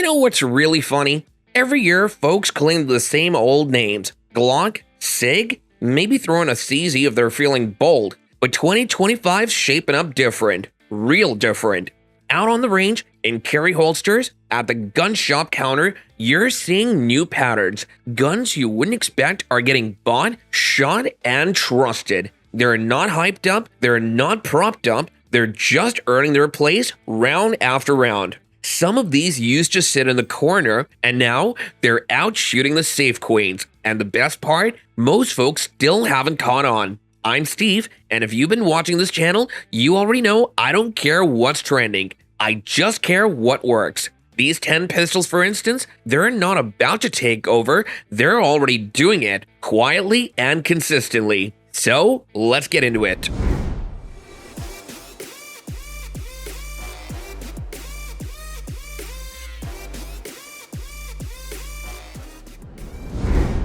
know what's really funny? Every year, folks claim the same old names. Glock, SIG, maybe throw in a CZ if they're feeling bold. But 2025's shaping up different. Real different. Out on the range, in carry holsters, at the gun shop counter, you're seeing new patterns. Guns you wouldn't expect are getting bought, shot, and trusted. They're not hyped up, they're not propped up, they're just earning their place round after round. Some of these used to sit in the corner, and now they're out shooting the safe queens. And the best part, most folks still haven't caught on. I'm Steve, and if you've been watching this channel, you already know I don't care what's trending. I just care what works. These 10 pistols, for instance, they're not about to take over, they're already doing it, quietly and consistently. So, let's get into it.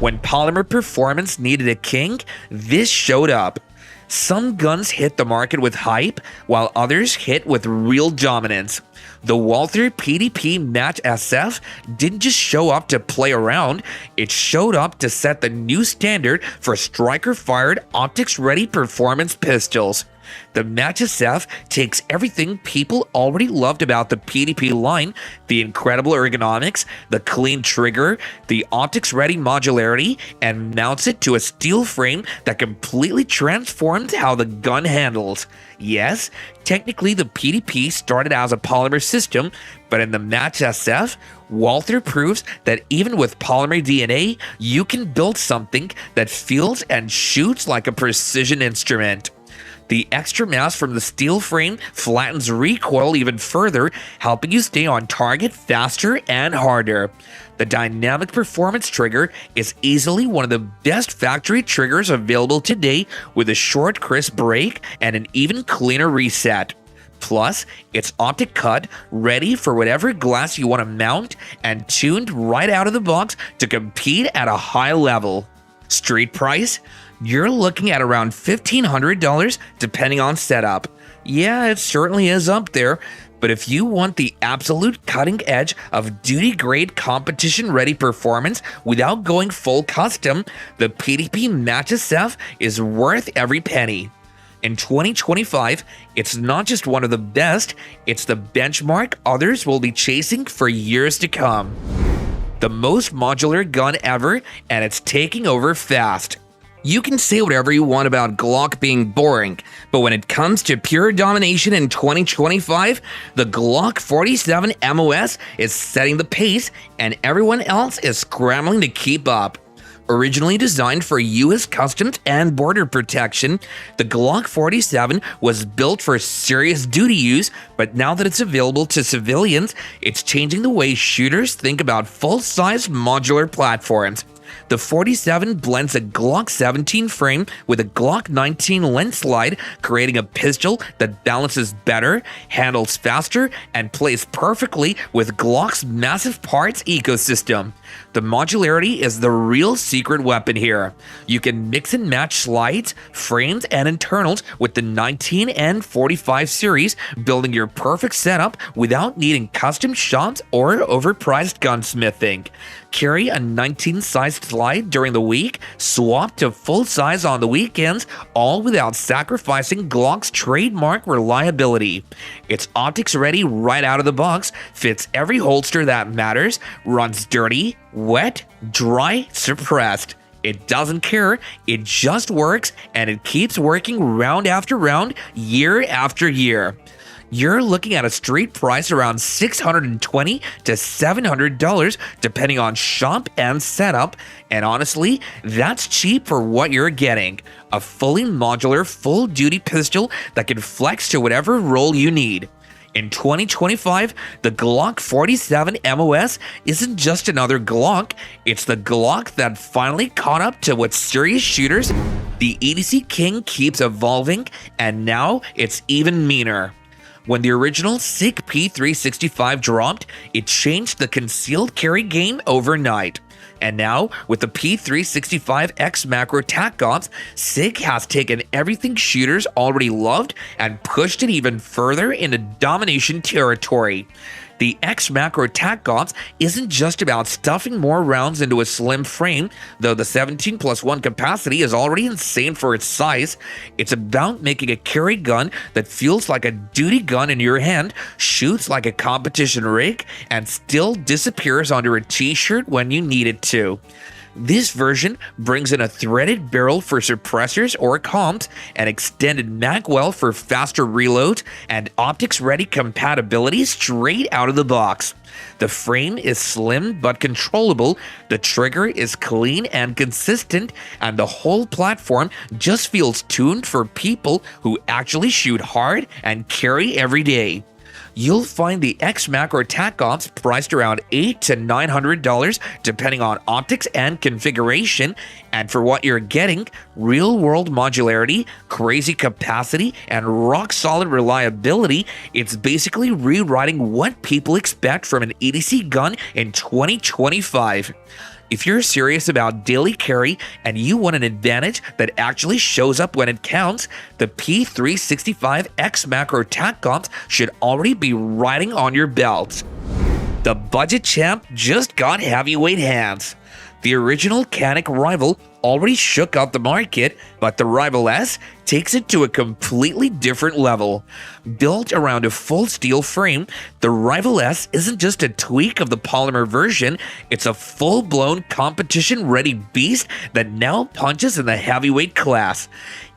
When polymer performance needed a king, this showed up. Some guns hit the market with hype, while others hit with real dominance. The Walther PDP Match SF didn't just show up to play around, it showed up to set the new standard for striker-fired, optics-ready performance pistols. The Match SF takes everything people already loved about the PDP line, the incredible ergonomics, the clean trigger, the optics-ready modularity, and mounts it to a steel frame that completely transforms how the gun handles. Yes, technically the PDP started as a polymer system, but in the Match SF, Walther proves that even with polymer DNA, you can build something that feels and shoots like a precision instrument. The extra mass from the steel frame flattens recoil even further, helping you stay on target faster and harder. The dynamic performance trigger is easily one of the best factory triggers available today, with a short, crisp break and an even cleaner reset. Plus, it's optic cut, ready for whatever glass you want to mount, and tuned right out of the box to compete at a high level. Street price? You're looking at around $1,500 depending on setup. Yeah, it certainly is up there, but if you want the absolute cutting edge of duty-grade competition-ready performance without going full custom, the PDP Match SF is worth every penny. In 2025, it's not just one of the best, it's the benchmark others will be chasing for years to come. The most modular gun ever, and it's taking over fast. You can say whatever you want about Glock being boring, but when it comes to pure domination in 2025, the Glock 47 MOS is setting the pace, and everyone else is scrambling to keep up. Originally designed for U.S. Customs and border protection, the Glock 47 was built for serious duty use, but now that it's available to civilians, it's changing the way shooters think about full-size modular platforms. The 47 blends a Glock 17 frame with a Glock 19 lens slide, creating a pistol that balances better, handles faster, and plays perfectly with Glock's massive parts ecosystem. The modularity is the real secret weapon here. You can mix and match slides, frames, and internals with the 19 and 45 series, building your perfect setup without needing custom shops or overpriced gunsmithing. Carry a 19-sized slide during the week, swap to full size on the weekends, all without sacrificing Glock's trademark reliability. It's optics ready right out of the box, fits every holster that matters, runs dirty, wet, dry, suppressed. It doesn't care, it just works, and it keeps working round after round, year after year. You're looking at a street price around $620 to $700 depending on shop and setup, and honestly, that's cheap for what you're getting. A fully modular, full-duty pistol that can flex to whatever role you need. In 2025, the Glock 47 MOS isn't just another Glock, it's the Glock that finally caught up to what serious shooters. The EDC King keeps evolving, and now it's even meaner. When the original SIG P365 dropped, it changed the concealed carry game overnight. And now, with the P365X macro tac ops, SIG has taken everything shooters already loved and pushed it even further into domination territory. The X macro tac ops isn't just about stuffing more rounds into a slim frame, though the 17+1 capacity is already insane for its size. It's about making a carry gun that feels like a duty gun in your hand, shoots like a competition rig, and still disappears under a t-shirt when you need it to. This version brings in a threaded barrel for suppressors or comps, an extended magwell for faster reloads, and optics-ready compatibility straight out of the box. The frame is slim but controllable, the trigger is clean and consistent, and the whole platform just feels tuned for people who actually shoot hard and carry every day. You'll find the X macro tac ops priced around $800 to $900 depending on optics and configuration, and for what you're getting, real-world modularity, crazy capacity, and rock-solid reliability, it's basically rewriting what people expect from an EDC gun in 2025. If you're serious about daily carry and you want an advantage that actually shows up when it counts, the P365X macro tac ops should already be riding on your belt. The budget champ just got heavyweight hands. The original Canic rival already shook up the market, but the Rival S takes it to a completely different level. Built around a full steel frame, the Rival S isn't just a tweak of the polymer version, it's a full-blown competition-ready beast that now punches in the heavyweight class.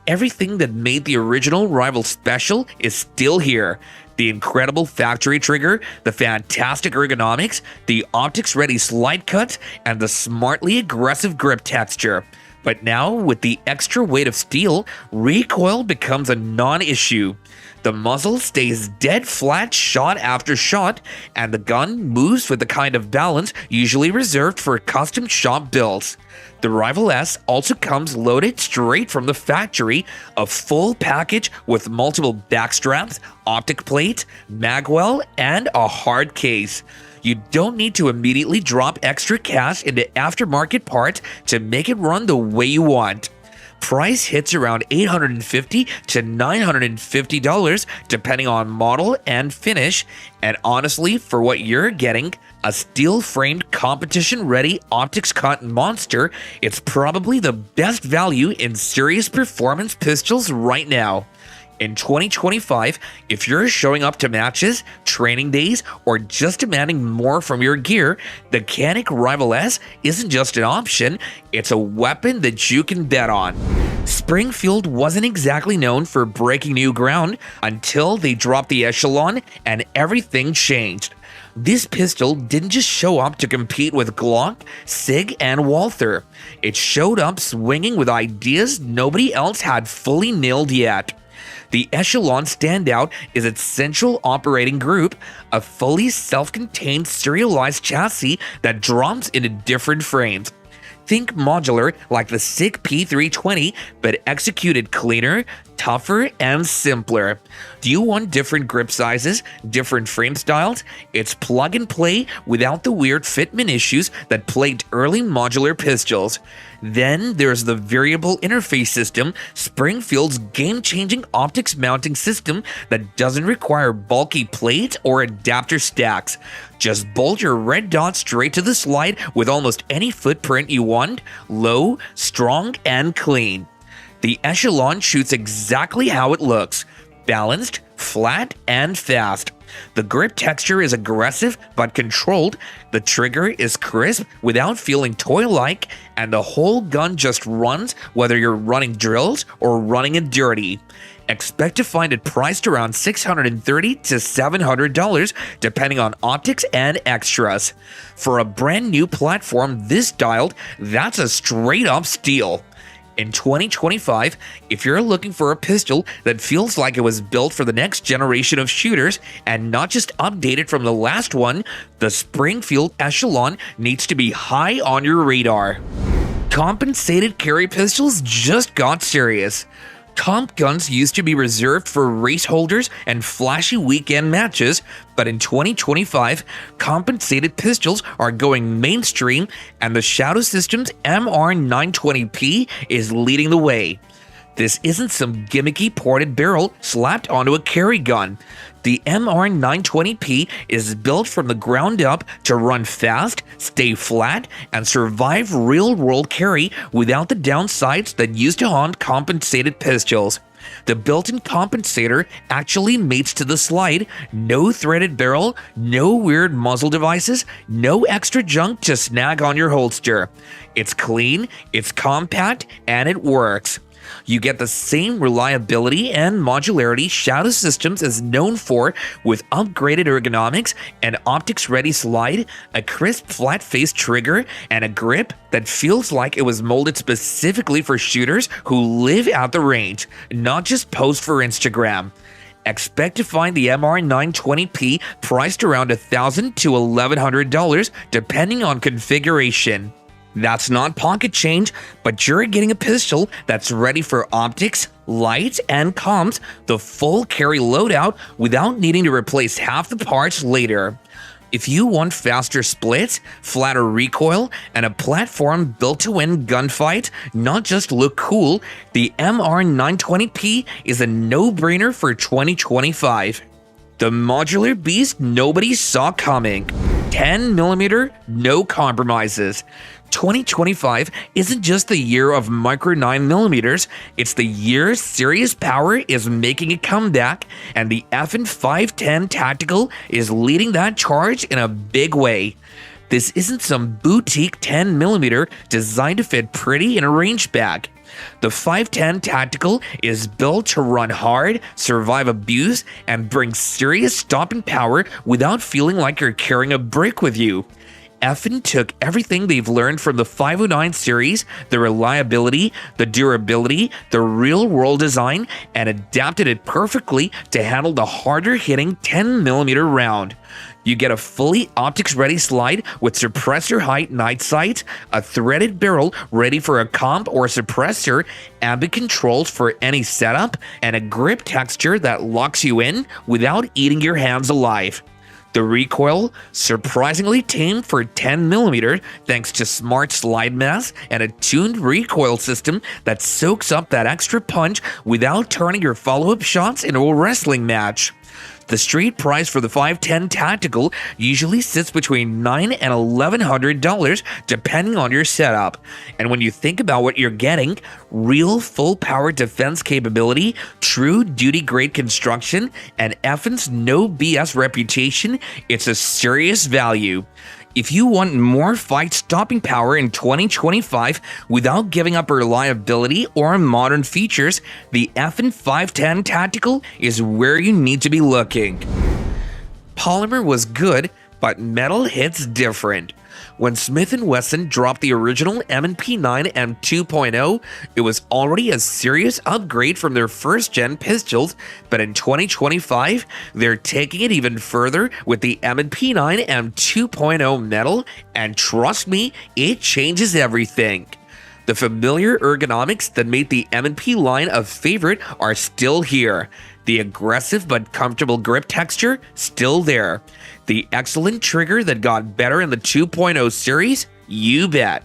Everything that made the original Rival special is still here. The incredible factory trigger, the fantastic ergonomics, the optics-ready slide cuts, and the smartly aggressive grip texture. But now, with the extra weight of steel, recoil becomes a non-issue. The muzzle stays dead flat shot after shot, and the gun moves with the kind of balance usually reserved for custom shop builds. The Rival S also comes loaded straight from the factory, a full package with multiple backstraps, optic plate, magwell, and a hard case. You don't need to immediately drop extra cash into aftermarket parts to make it run the way you want. Price hits around $850 to $950 depending on model and finish, and honestly, for what you're getting, a steel-framed competition-ready optics cut monster, it's probably the best value in serious performance pistols right now. In 2025, if you're showing up to matches, training days, or just demanding more from your gear, the Canic Rival S isn't just an option, it's a weapon that you can bet on. Springfield wasn't exactly known for breaking new ground until they dropped the Echelon and everything changed. This pistol didn't just show up to compete with Glock, SIG, and Walther. It showed up swinging with ideas nobody else had fully nailed yet. The Echelon standout is its central operating group, a fully self-contained serialized chassis that drops into different frames. Think modular like the SIG P320, but executed cleaner, tougher, and simpler. Do you want different grip sizes, different frame styles? It's plug and play without the weird fitment issues that plagued early modular pistols. Then there's the variable interface system, Springfield's game-changing optics mounting system that doesn't require bulky plates or adapter stacks. Just bolt your red dot straight to the slide with almost any footprint you want, low, strong, and clean. The Echelon shoots exactly how it looks, balanced, flat, and fast. The grip texture is aggressive but controlled, the trigger is crisp without feeling toy-like, and the whole gun just runs whether you're running drills or running it dirty. Expect to find it priced around $630 to $700 depending on optics and extras. For a brand new platform this dialed, that's a straight up steal. In 2025, if you're looking for a pistol that feels like it was built for the next generation of shooters and not just updated from the last one, the Springfield Echelon needs to be high on your radar. Compensated carry pistols just got serious. Comp guns used to be reserved for race holders and flashy weekend matches, but in 2025, compensated pistols are going mainstream, and the Shadow Systems MR920P is leading the way. This isn't some gimmicky ported barrel slapped onto a carry gun. The MR920P is built from the ground up to run fast, stay flat, and survive real-world carry without the downsides that used to haunt compensated pistols. The built-in compensator actually mates to the slide, no threaded barrel, no weird muzzle devices, no extra junk to snag on your holster. It's clean, it's compact, and it works. You get the same reliability and modularity Shadow Systems is known for, with upgraded ergonomics, an optics-ready slide, a crisp flat-faced trigger, and a grip that feels like it was molded specifically for shooters who live at the range, not just pose for Instagram. Expect to find the MR920P priced around $1,000 to $1,100 depending on configuration. That's not pocket change, but you're getting a pistol that's ready for optics, lights, and comms, the full carry loadout without needing to replace half the parts later. If you want faster splits, flatter recoil, and a platform built to win gunfights, not just look cool, the MR920P is a no-brainer for 2025. The modular beast nobody saw coming. 10mm, no compromises. 2025 isn't just the year of micro 9mm, it's the year serious power is making a comeback, and the FN 510 Tactical is leading that charge in a big way. This isn't some boutique 10mm designed to fit pretty in a range bag. The 510 Tactical is built to run hard, survive abuse, and bring serious stopping power without feeling like you're carrying a brick with you. FN took everything they've learned from the 509 series, the reliability, the durability, the real-world design, and adapted it perfectly to handle the harder-hitting 10mm round. You get a fully optics-ready slide with suppressor height night sights, a threaded barrel ready for a comp or suppressor, ambient controls for any setup, and a grip texture that locks you in without eating your hands alive. The recoil, surprisingly tame for 10mm thanks to smart slide mass and a tuned recoil system that soaks up that extra punch without turning your follow-up shots into a wrestling match. The street price for the 510 Tactical usually sits between $900 and $1,100 depending on your setup. And when you think about what you're getting, real full-power defense capability, true duty-grade construction, and FN's no BS reputation, it's a serious value. If you want more fight-stopping power in 2025 without giving up reliability or modern features, the FN 510 Tactical is where you need to be looking. Polymer was good, but metal hits different. When Smith & Wesson dropped the original M&P 9 M2.0, it was already a serious upgrade from their first-gen pistols, but in 2025, they're taking it even further with the M&P 9 M2.0 metal, and trust me, it changes everything. The familiar ergonomics that made the M&P line a favorite are still here. The aggressive but comfortable grip texture, still there. The excellent trigger that got better in the 2.0 series, you bet.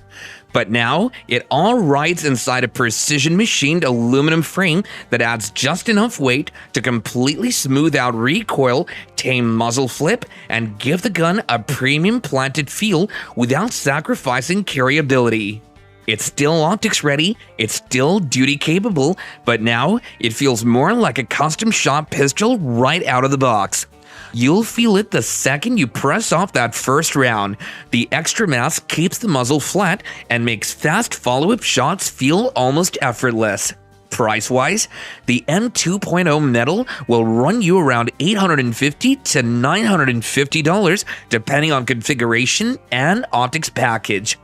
But now, it all rides inside a precision-machined aluminum frame that adds just enough weight to completely smooth out recoil, tame muzzle flip, and give the gun a premium planted feel without sacrificing carryability. It's still optics ready, it's still duty capable, but now it feels more like a custom shop pistol right out of the box. You'll feel it the second you press off that first round. The extra mass keeps the muzzle flat and makes fast follow-up shots feel almost effortless. Price-wise, the M2.0 metal will run you around $850 to $950 depending on configuration and optics package.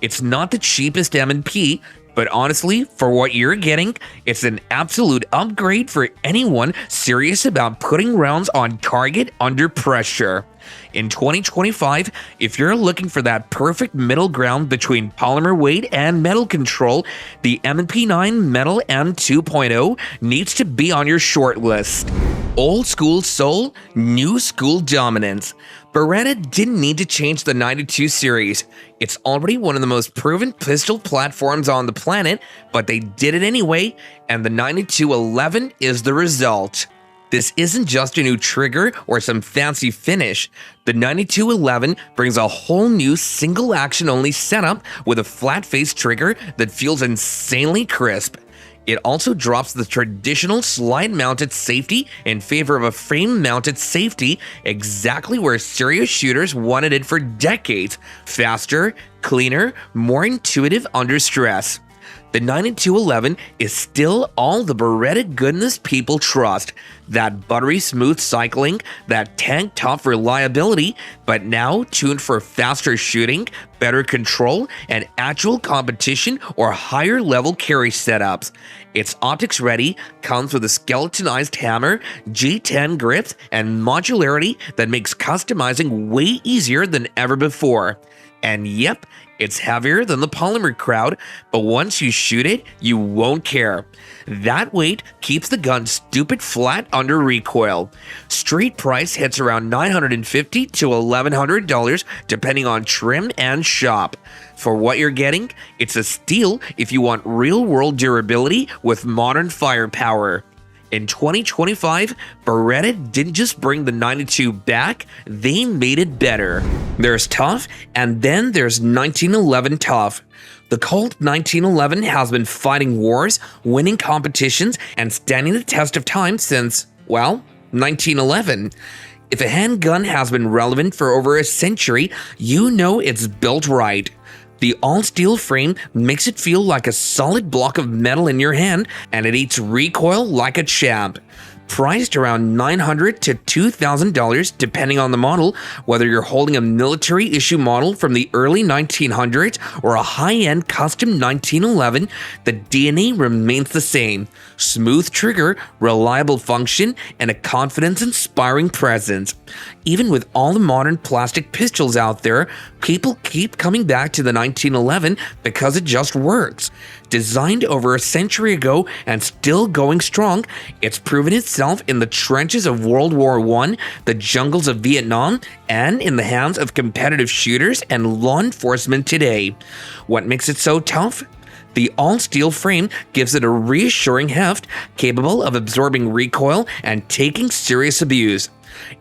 It's not the cheapest M&P, but honestly, for what you're getting, it's an absolute upgrade for anyone serious about putting rounds on target under pressure. In 2025, if you're looking for that perfect middle ground between polymer weight and metal control, the MP9 Metal M2.0 needs to be on your short list. Old school soul, new school dominance. Beretta didn't need to change the 92 series. It's already one of the most proven pistol platforms on the planet, but they did it anyway, and the 9211 is the result. This isn't just a new trigger or some fancy finish. The 9211 brings a whole new single action only setup with a flat face trigger that feels insanely crisp. It also drops the traditional slide-mounted safety in favor of a frame-mounted safety, exactly where serious shooters wanted it for decades. Faster, cleaner, more intuitive under stress. The 9211 is still all the Beretta goodness people trust. That buttery smooth cycling, that tank tough reliability, but now tuned for faster shooting, better control, and actual competition or higher level carry setups. It's optics ready, comes with a skeletonized hammer, G10 grips, and modularity that makes customizing way easier than ever before. And yep, it's heavier than the polymer crowd, but once you shoot it, you won't care. That weight keeps the gun stupid flat under recoil. Street price hits around $950 to $1,100 depending on trim and shop. For what you're getting, it's a steal if you want real-world durability with modern firepower. In 2025, Beretta didn't just bring the 92 back, they made it better. There's tough, and then there's 1911 tough. The Colt 1911 has been fighting wars, winning competitions, and standing the test of time since, well, 1911. If a handgun has been relevant for over a century, you know it's built right. The all-steel frame makes it feel like a solid block of metal in your hand, and it eats recoil like a champ. Priced around $900 to $2,000 depending on the model, whether you're holding a military-issue model from the early 1900s or a high-end custom 1911, the DNA remains the same. Smooth trigger, reliable function, and a confidence-inspiring presence. Even with all the modern plastic pistols out there, people keep coming back to the 1911 because it just works. Designed over a century ago and still going strong, it's proven itself in the trenches of World War I, the jungles of Vietnam, and in the hands of competitive shooters and law enforcement today. What makes it so tough? The all-steel frame gives it a reassuring heft capable of absorbing recoil and taking serious abuse.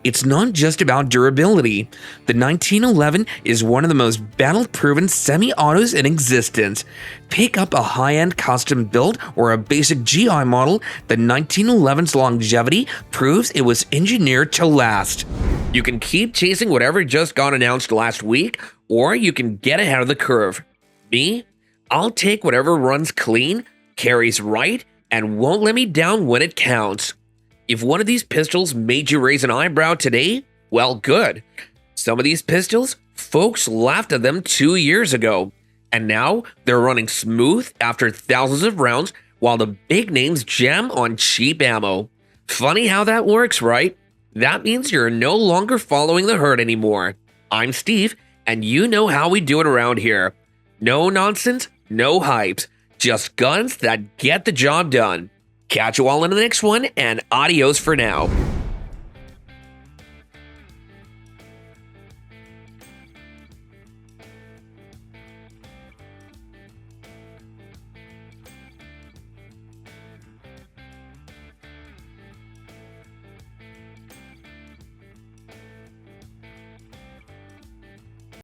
It's not just about durability. The 1911 is one of the most battle-proven semi-autos in existence. Pick up a high-end custom build or a basic GI model, the 1911's longevity proves it was engineered to last. You can keep chasing whatever just got announced last week, or you can get ahead of the curve. Me? I'll take whatever runs clean, carries right, and won't let me down when it counts. If one of these pistols made you raise an eyebrow today, well, good. Some of these pistols, folks laughed at them 2 years ago, and now they're running smooth after thousands of rounds while the big names jam on cheap ammo. Funny how that works, right? That means you're no longer following the herd anymore. I'm Steve, and you know how we do it around here. No nonsense, no hypes, just guns that get the job done. Catch you all in the next one, and adios for now.